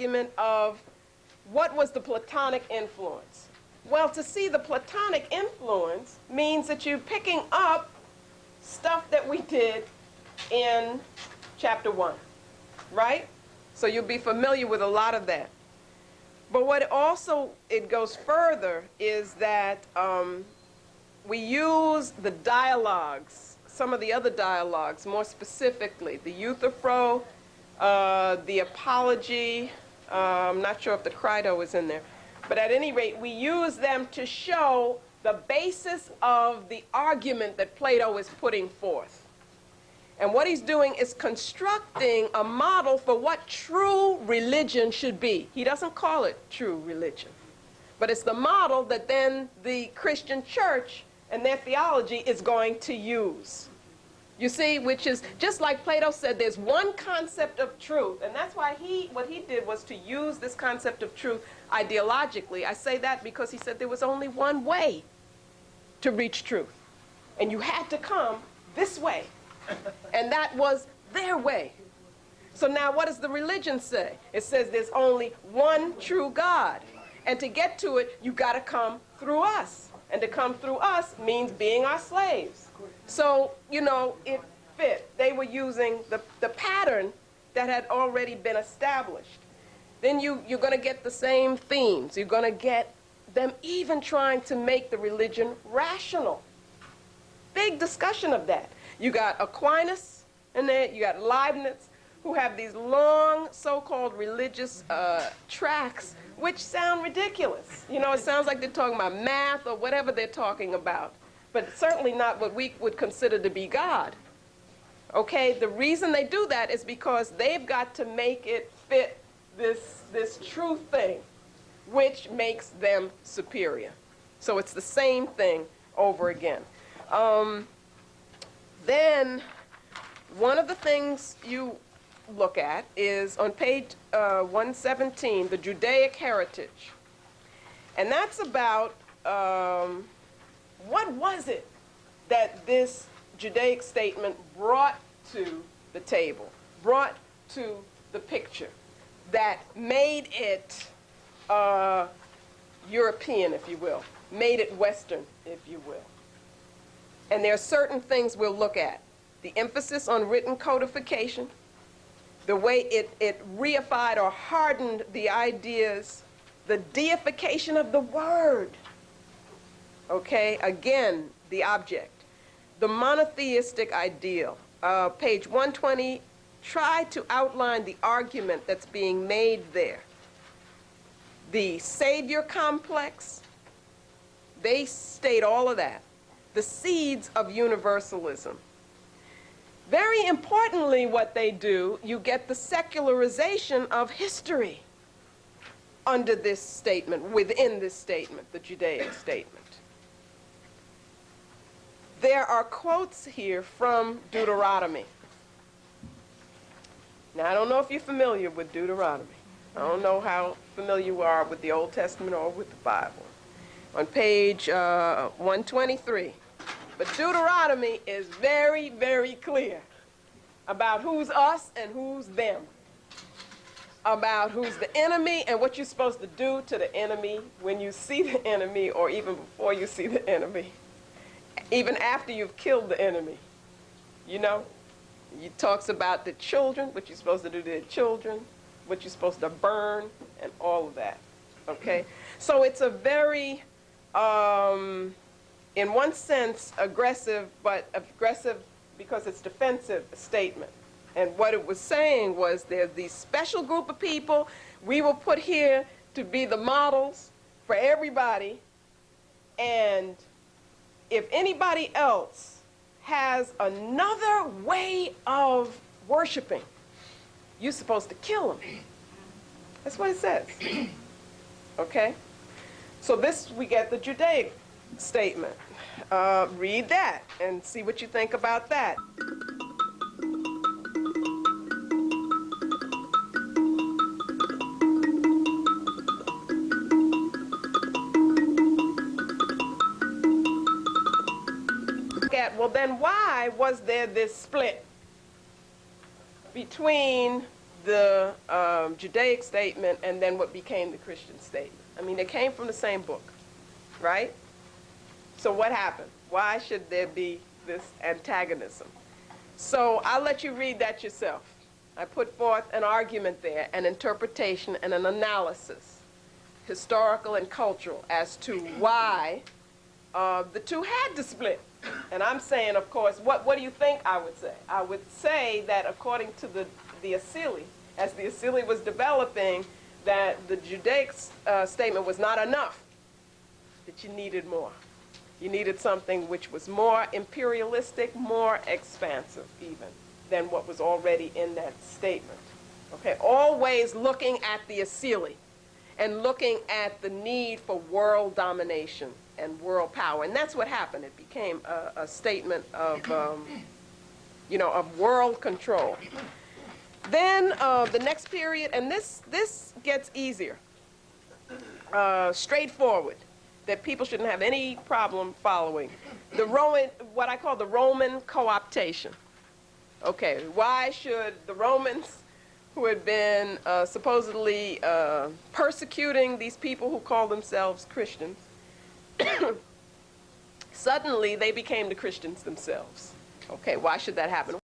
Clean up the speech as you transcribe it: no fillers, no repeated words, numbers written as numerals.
argument of what was the Platonic influence. Well, to see the Platonic influence means that you're picking up stuff that we did in chapter 1, right? So you'll be familiar with a lot of that. But what also, it goes further, is that we use the dialogues, some of the other dialogues, more specifically, the Euthyphro, the Apology, I'm not sure if the Crito is in there, but at any rate, we use them to show the basis of the argument that Plato is putting forth. And what he's doing is constructing a model for what true religion should be. He doesn't call it true religion, but it's the model that then the Christian church and their theology is going to use. You see, which is just like Plato said, there's one concept of truth, and that's why what he did was to use this concept of truth ideologically. I say that because he said there was only one way to reach truth, and you had to come this way, and that was their way. So now what does the religion say? It says there's only one true God, and to get to it, you got to come through us, and to come through us means being our slaves. So, you know, it fit. They were using the pattern that had already been established. Then you're going to get the same themes. You're going to get them even trying to make the religion rational. Big discussion of that. You got Aquinas in there, you got Leibniz, who have these long so-called religious tracts, which sound ridiculous. You know, it sounds like they're talking about math or whatever they're talking about, but certainly not what we would consider to be God. Okay, the reason they do that is because they've got to make it fit this true thing, which makes them superior. So it's the same thing over again. Then one of the things you look at is on page 117, the Judaic heritage. And that's about what was it that this Judaic statement brought to the table, brought to the picture, that made it European, if you will, made it Western, if you will. And there are certain things we'll look at. The emphasis on written codification, the way it reified or hardened the ideas, the deification of the word. Okay, again, the object. The monotheistic ideal. Page 120, try to outline the argument that's being made there. The savior complex, they state all of that. The seeds of universalism. Very importantly, what they do, you get the secularization of history under this statement, within this statement, the Judaic statement. There are quotes here from Deuteronomy. Now, I don't know if you're familiar with Deuteronomy. I don't know how familiar you are with the Old Testament or with the Bible. On page 123. But Deuteronomy is very, very clear about who's us and who's them. About who's the enemy and what you're supposed to do to the enemy when you see the enemy, or even before you see the enemy. Even after you've killed the enemy. You know? It talks about the children, what you're supposed to do to the children, what you're supposed to burn, and all of that. Okay? So it's a very, in one sense, aggressive, but aggressive because it's defensive statement. And what it was saying was there's these special group of people we will put here to be the models for everybody, and if anybody else has another way of worshiping, you're supposed to kill them. That's what it says. Okay? So this, we get the Judaic statement. Read that and see what you think about that. Well, then why was there this split between the Judaic statement and then what became the Christian statement. I mean, they came from the same book, right? So what happened? Why should there be this antagonism? So I'll let you read that yourself. I put forth an argument there, an interpretation and an analysis, historical and cultural, as to why the two had to split. And I'm saying, of course, what do you think I would say? I would say that according to the Asili, as the Asili was developing, that the Judaic statement was not enough, that you needed more. You needed something which was more imperialistic, more expansive even than what was already in that statement. Okay, always looking at the Asili and looking at the need for world domination and world power. And that's what happened. It became a statement of, you know, of world control. Then the next period, and this gets easier, straightforward, that people shouldn't have any problem following. The Roman, what I call the Roman co-optation. Okay, why should the Romans, who had been supposedly persecuting these people who call themselves Christians, suddenly they became the Christians themselves? Okay, why should that happen?